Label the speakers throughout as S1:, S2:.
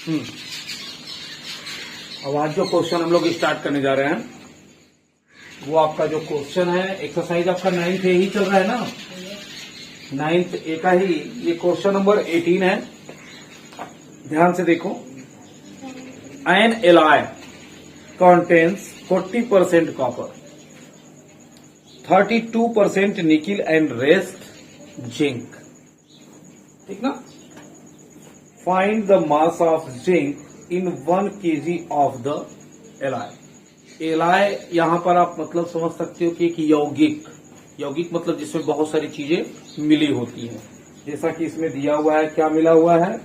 S1: हम्म। अब आज जो क्वेश्चन हम लोग स्टार्ट करने जा रहे हैं वो आपका जो क्वेश्चन है एक्सरसाइज आपका 9th ए ही चल रहा है ना, 9th ए का ही ये क्वेश्चन नंबर 18 है। ध्यान से देखो, an alloy contains 40% copper, 32% nickel and rest zinc. ठीक ना। Find the mass of zinc in 1 kg of the alloy. Alloy यहां पर आप मतलब समझ सकते हो कि एक यौगिक मतलब जिसमें बहुत सारी चीजें मिली होती हैं। जैसा कि इसमें दिया हुआ है, क्या मिला हुआ है,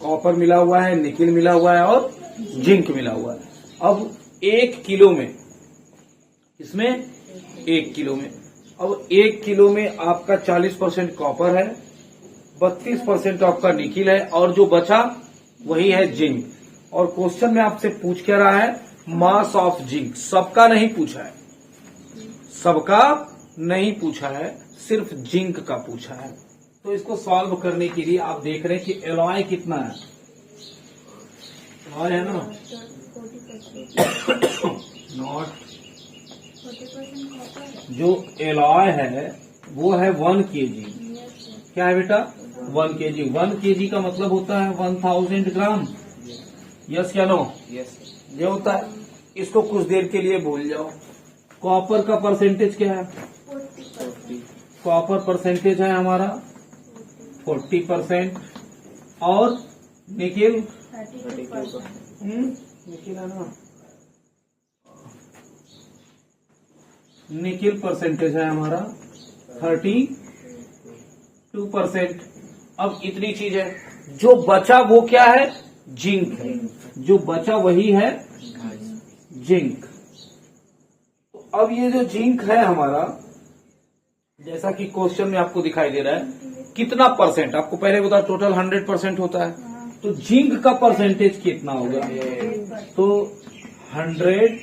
S1: कॉपर मिला हुआ है, निकिल मिला हुआ है और जिंक मिला हुआ है। अब 1 किलो में, इसमें 1 किलो में, अब 1 किलो में आपका 40% कॉपर है, 32% आपका निकिल है और जो बचा वही है जिंक। और क्वेश्चन में आपसे पूछ क्या रहा है, मास ऑफ जिंक। सबका नहीं पूछा है, सबका नहीं पूछा है, सिर्फ जिंक का पूछा है। तो इसको सॉल्व करने के लिए आप देख रहे हैं कि एलॉय कितना है, एलॉय है ना नॉट, जो एलॉय है वो है 1 kg। क्या है बेटा, 1 kg। 1 kg का मतलब होता है 1000 ग्राम। यस या नो? यस। ये होता है। इसको कुछ देर के लिए भूल जाओ। कॉपर का परसेंटेज क्या है? 40%। कॉपर परसेंटेज है हमारा 40% और निकिल 32%। निकिल है ना, निकिल परसेंटेज है हमारा 32%। अब इतनी चीज है, जो बचा वो क्या है, जिंक है। जो बचा वही है जिंक। अब ये जो जिंक है हमारा, जैसा कि क्वेश्चन में आपको दिखाई दे रहा है, कितना परसेंट आपको पहले बता, टोटल 100% होता है, तो जिंक का परसेंटेज कितना होगा? तो 100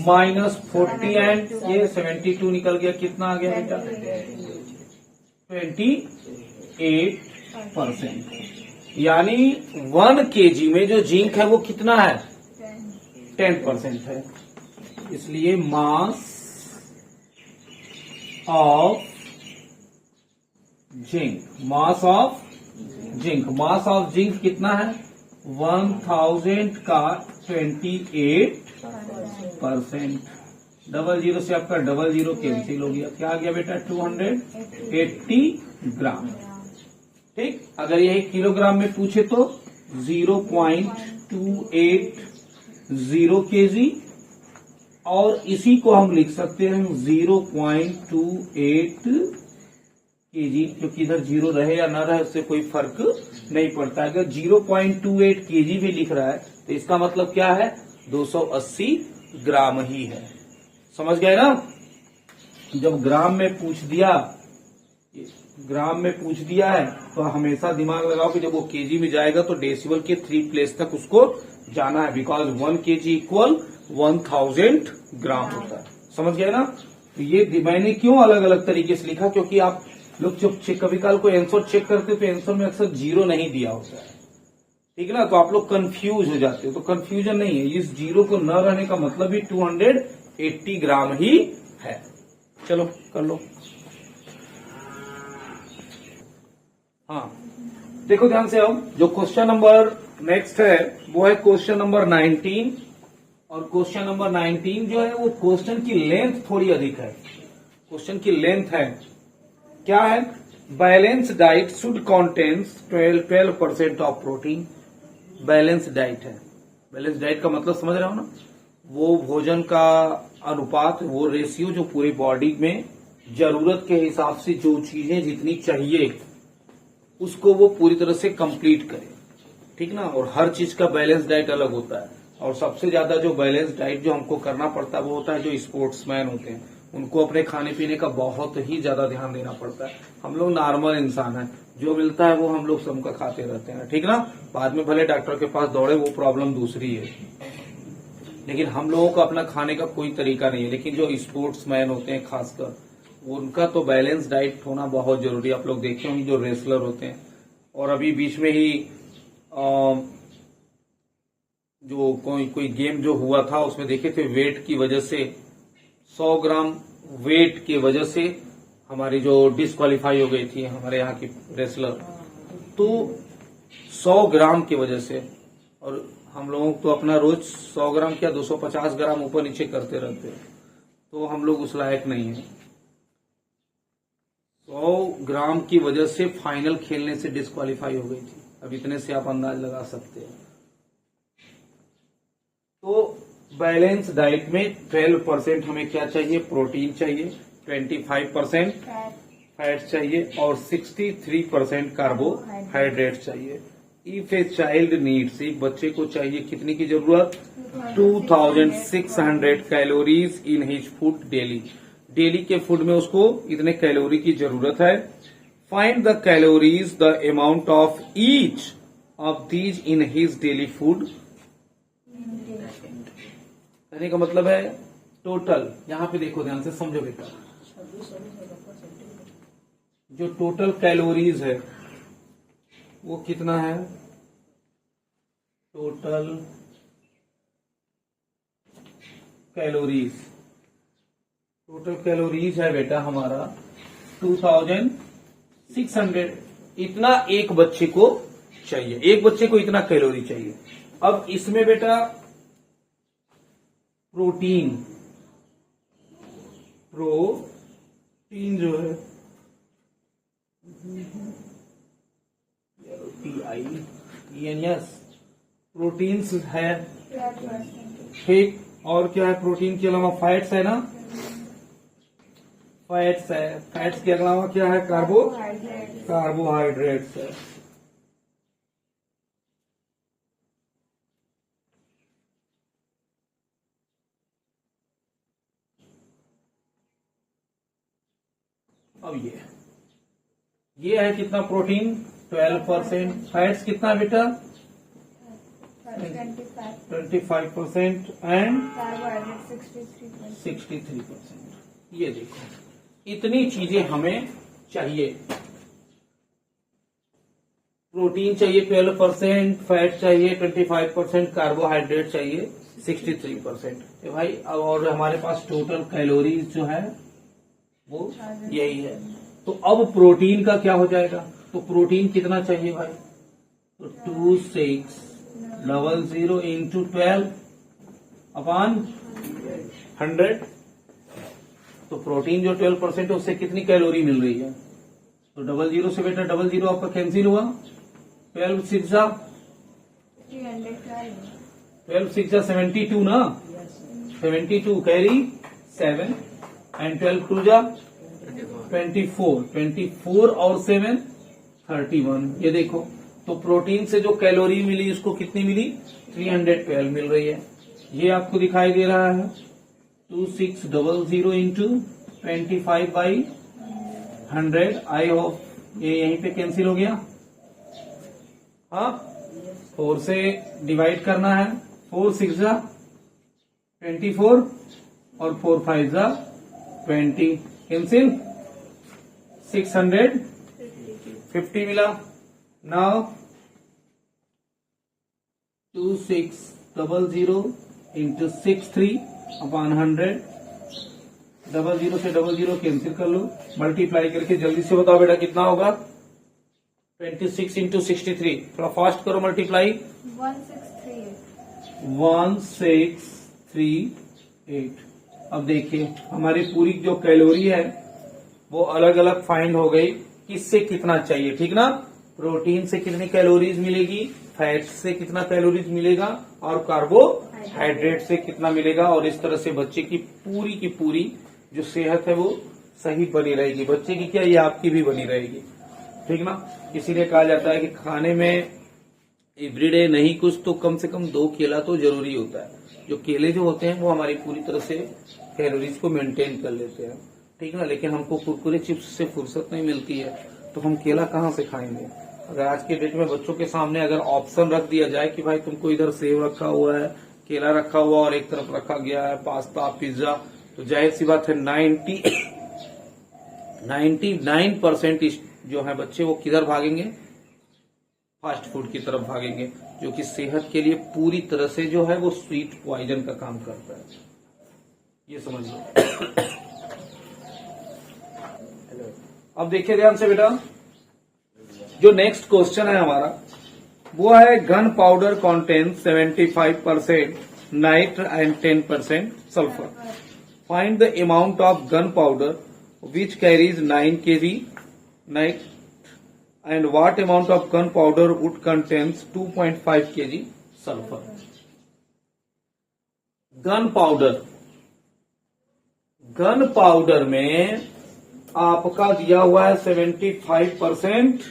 S1: माइनस 40 एंड ये 72 निकल गया, कितना आ गया बेटा? 28%। यानी 1 kg में जो जिंक है वो कितना है? 10% है। इसलिए मास of zinc, mass of zinc, mass of zinc कितना है? 1000 का 28%। 00 से आपका 00 कैंसिल हो गया, क्या आ गया बेटा? 280 ग्राम। ठीक। अगर यही किलोग्राम में पूछे तो 0.280 kg, और इसी को हम लिख सकते हैं 0.28 kg, क्योंकि इधर 0 रहे या ना रहे उससे कोई फर्क नहीं पड़ता। अगर 0.28 kg भी लिख रहा है तो इसका मतलब क्या है? 280 ग्राम ही है। समझ गए ना? जब ग्राम में पूछ दिया है तो हमेशा दिमाग लगाओ कि जब वो केजी में जाएगा तो डेसिबल के 3 प्लेस तक उसको जाना है, बिकॉज 1 kg इक्वल 1000 ग्राम होता है। समझ गए ना? तो ये मैंने क्यों अलग अलग तरीके से लिखा, क्योंकि आप लोग जब कभी काल को आंसर चेक करते हो तो आंसर में अक्सर 0 नहीं दिया होता है। ठीक है ना, तो आप लोग कंफ्यूज हो जाते हो। तो कंफ्यूजन नहीं है, इस 0 को न रहने का मतलब ही 280 ग्राम ही है। चलो कर लो। हाँ देखो ध्यान से, अब जो क्वेश्चन नंबर नेक्स्ट है वो है क्वेश्चन नंबर 19। और क्वेश्चन नंबर 19 जो है वो क्वेश्चन की लेंथ थोड़ी अधिक है। क्वेश्चन की लेंथ है, क्या है? Balance diet should contains 12% of protein. Balance diet है। बैलेंस डाइट का मतलब समझ रहे हो ना? वो भोजन का अनुपात, वो रेशियो जो पूरी बॉडी में जरूरत के हिसाब से जो चीजें जितनी चाहिए उसको वो पूरी तरह से कंप्लीट करे। ठीक ना। और हर चीज का बैलेंस डाइट अलग होता है। और सबसे ज्यादा जो बैलेंस डाइट जो हमको करना पड़ता है वो होता है जो स्पोर्ट्समैन होते हैं, उनको अपने खाने पीने का बहुत ही ज्यादा ध्यान देना पड़ता है। हम लोग नॉर्मल इंसान हैं, जो मिलता है वो हम लोग सबका खाते रहते हैं। ठीक ना। बाद में भले डॉक्टर के पास दौड़े, वो प्रॉब्लम दूसरी है, लेकिन हम लोगों का अपना खाने का कोई तरीका नहीं है। लेकिन जो स्पोर्ट्समैन होते हैं खासकर, उनका तो बैलेंस डाइट होना बहुत जरूरी है। आप लोग देखे होंगे जो रेसलर होते हैं, और अभी बीच में ही जो कोई गेम जो हुआ था उसमें देखे थे, वेट की वजह से 100 ग्राम वेट की वजह से हमारी जो डिस्क्वालीफाई हो गई थी हमारे यहाँ की रेसलर, तो 100 ग्राम की वजह से। और हम लोग तो अपना रोज 100 ग्राम क्या 250 ग्राम ऊपर नीचे करते रहते हैं, तो हम लोग उस लायक नहीं है। 100 ग्राम की वजह से फाइनल खेलने से डिस्क्वालीफाई हो गई थी। अब इतने से आप अंदाज लगा सकते हैं। तो बैलेंस डाइट में 12% हमें क्या चाहिए, प्रोटीन चाहिए, 25% फैट चाहिए और 63% कार्बोहाइड्रेट चाहिए। इफ ए चाइल्ड नीड्स, एक बच्चे को चाहिए कितनी की जरूरत, 2600 calories in his food daily. Daily के फूड में उसको इतने कैलोरी की जरूरत है। Find the calories the amount of each of these in his daily food. कहने का मतलब है टोटल, यहां पे देखो ध्यान से समझो बेटा, जो टोटल कैलोरीज है वो कितना है, टोटल कैलोरीज है बेटा हमारा 2600। इतना एक बच्चे को चाहिए, एक बच्चे को इतना कैलोरी चाहिए। अब इसमें बेटा प्रोटीन जो है PIENS प्रोटीन्स है, ठीक। और क्या है, प्रोटीन के अलावा फैट्स है ना, फैट्स है, फैट्स के अलावा क्या है, कार्बोहाइड्रेट्स है। अब ये है कितना, प्रोटीन 12%, फैट्स कितना बेटा 25% एंड 63%। ये देखो इतनी चीजें हमें चाहिए। प्रोटीन चाहिए 12%, फैट चाहिए 25%, कार्बोहाइड्रेट चाहिए 63%। भाई अब और हमारे पास टोटल कैलोरीज जो है वो यही है। तो अब प्रोटीन का क्या हो जाएगा, तो प्रोटीन कितना चाहिए भाई, तो 2600 इंटू 12 अपॉन 100। तो प्रोटीन जो 12% है उससे कितनी कैलोरी मिल रही है, तो 00 से बेटा 00 आपका कैंसिल हुआ, 12 6 72 ना, 72 कैरी 7 एंड 12 2 जा 24 और 7 31। ये देखो तो प्रोटीन से जो कैलोरी मिली उसको कितनी मिली, 312 मिल रही है। ये आपको दिखाई दे रहा है 2600 इंटू 25/100। आई होप ये यहीं पे कैंसिल हो गया। हाँ 4 से डिवाइड करना है, 4 6 जा 24 और 4 5 जा 20, कैंसिल 650 मिला। नाउ 2600 इंटू 63 अपॉन 100, 00 से 00 कैंसिल कर लो, मल्टीप्लाई करके जल्दी से बताओ बेटा कितना होगा, 26 इंटू 63, थोड़ा फास्ट करो मल्टीप्लाई, 1638। अब देखिए हमारी पूरी जो कैलोरी है वो अलग अलग फाइंड हो गई, किससे कितना चाहिए, ठीक ना। प्रोटीन से कितनी कैलोरीज मिलेगी, फैट से कितना कैलोरीज मिलेगा और कार्बोहाइड्रेट से कितना मिलेगा। और इस तरह से बच्चे की पूरी जो सेहत है वो सही बनी रहेगी, बच्चे की क्या, ये आपकी भी बनी रहेगी, ठीक ना। इसीलिए कहा जाता है कि खाने में एवरीडे नहीं कुछ तो कम से कम 2 केला तो जरूरी होता है। जो केले जो होते हैं वो हमारी पूरी तरह से कैलोरीज को मेंटेन कर लेते हैं, ठीक ना। लेकिन हमको कुरकुरे चिप्स से फुर्सत नहीं मिलती है तो हम केला कहाँ से खाएंगे। अगर आज के डेट में बच्चों के सामने अगर ऑप्शन रख दिया जाए कि भाई तुमको इधर सेब रखा हुआ है, केला रखा हुआ और एक तरफ रखा गया है पास्ता पिज्जा, तो जाहिर सी बात है 99% जो है बच्चे वो किधर भागेंगे, फास्ट फूड की तरफ भागेंगे, जो कि सेहत के लिए पूरी तरह से जो है वो स्वीट पॉइजन का काम करता है। ये समझ लो। अब देखिए ध्यान से बेटा, जो नेक्स्ट क्वेश्चन है हमारा वो है गन पाउडर कॉन्टेन्स 75% नाइट्र एंड 10% sulphur. Find the amount of gun powder which carries 9 kg nitre and what amount of gun powder would contains 2.5 kg sulphur. Gun powder में आपका दिया हुआ है 75%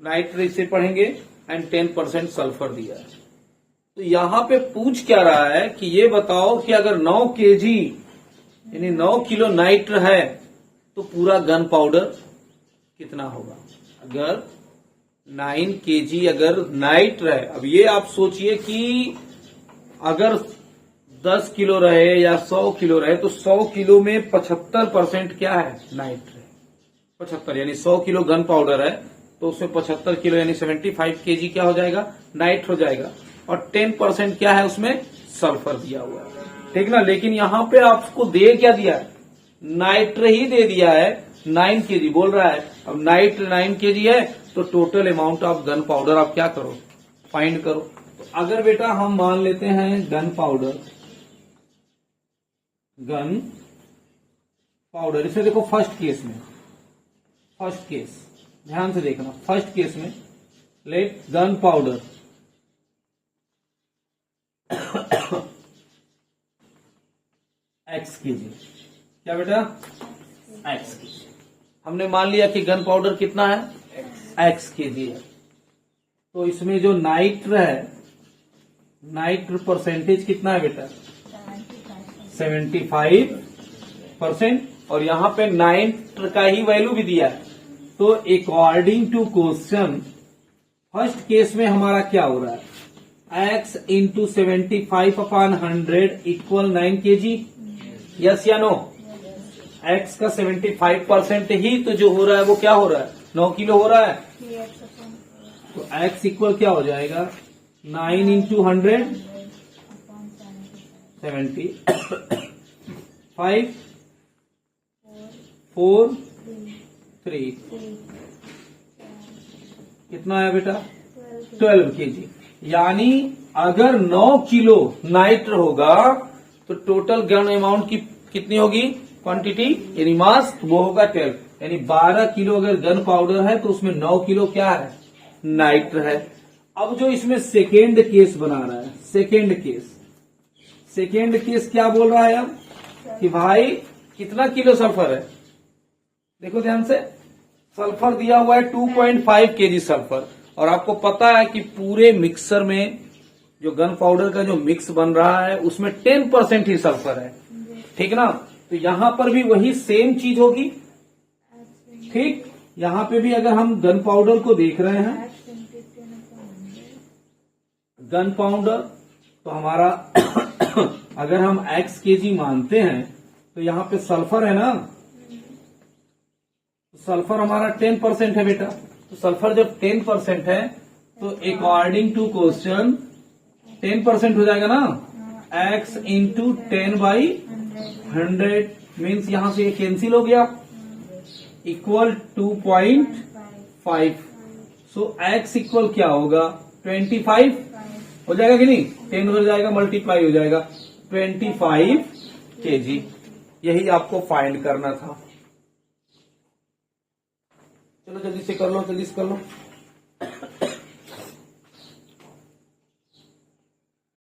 S1: नाइट्रेट से पढ़ेंगे एंड 10% सल्फर दिया है। तो यहां पे पूछ क्या रहा है कि ये बताओ कि अगर 9 kg यानी 9 किलो नाइट्र है तो पूरा गन पाउडर कितना होगा। अगर 9 kg अगर नाइट्र है, अब ये आप सोचिए कि अगर 10 किलो रहे या 100 किलो रहे तो 100 किलो में 75% क्या है नाइट्र है। 75 यानी 100 किलो गन पाउडर है तो उसमें 75 किलो यानी 75 kg क्या हो जाएगा नाइट्र हो जाएगा, और 10% क्या है उसमें सल्फर दिया हुआ है, ठीक ना। लेकिन यहां पे आपको दे क्या दिया है, नाइट्र ही दे दिया है, 9 kg बोल रहा है। अब नाइट्र 9 kg है तो total amount of gun powder आप क्या करो फाइंड करो। तो अगर बेटा हम मान लेते हैं गन पाउडर, इसमें देखो फर्स्ट केस ध्यान से देखना, फर्स्ट केस में let gunpowder x kg, क्या बेटा x kg। हमने मान लिया कि गन पाउडर कितना है x kg है। तो इसमें जो नाइट्र है, नाइट्र परसेंटेज कितना है बेटा 75%, और यहां पे नाइट्र का ही वैल्यू भी दिया है। तो according to question first case में हमारा क्या हो रहा है, x into 75/100 equal 9 kg, yes या नो। x का 75% ही तो जो हो रहा है वो क्या हो रहा है 9 किलो हो रहा है। तो x इक्वल क्या हो जाएगा 9 इंटू 100 75 4 3 कितना है बेटा 12 kg। यानी अगर 9 किलो नाइट्र होगा तो टोटल गन अमाउंट की कितनी होगी क्वांटिटी यानी मास, वो होगा 12, यानी 12 किलो अगर गन पाउडर है तो उसमें 9 किलो क्या है नाइट्र है। अब जो इसमें सेकेंड केस बना रहा है, सेकेंड केस क्या बोल रहा है अब कि भाई कितना किलो सल्फर है, देखो ध्यान से, सल्फर दिया हुआ है 2.5 kg सल्फर, और आपको पता है कि पूरे मिक्सर में जो गन पाउडर का जो मिक्स बन रहा है उसमें 10% ही सल्फर है, ठीक ना। तो यहां पर भी वही सेम चीज होगी, ठीक। यहां पे भी अगर हम गन पाउडर को देख रहे हैं, गन पाउडर तो हमारा अगर हम x kg मानते हैं तो यहां पे सल्फर है ना, सल्फर हमारा 10% है बेटा। तो सल्फर जब 10% है तो अकॉर्डिंग टू क्वेश्चन 10% हो जाएगा ना, x इंटू 10/100 मीन्स यहां से ये कैंसिल हो गया, इक्वल 2.5। सो x इक्वल क्या होगा 25 हो जाएगा कि नहीं, 10 हो जाएगा मल्टीप्लाई हो जाएगा 25 kg। यही आपको फाइंड करना था। चलो जल्दी से कर लो, जल्दी से कर लो।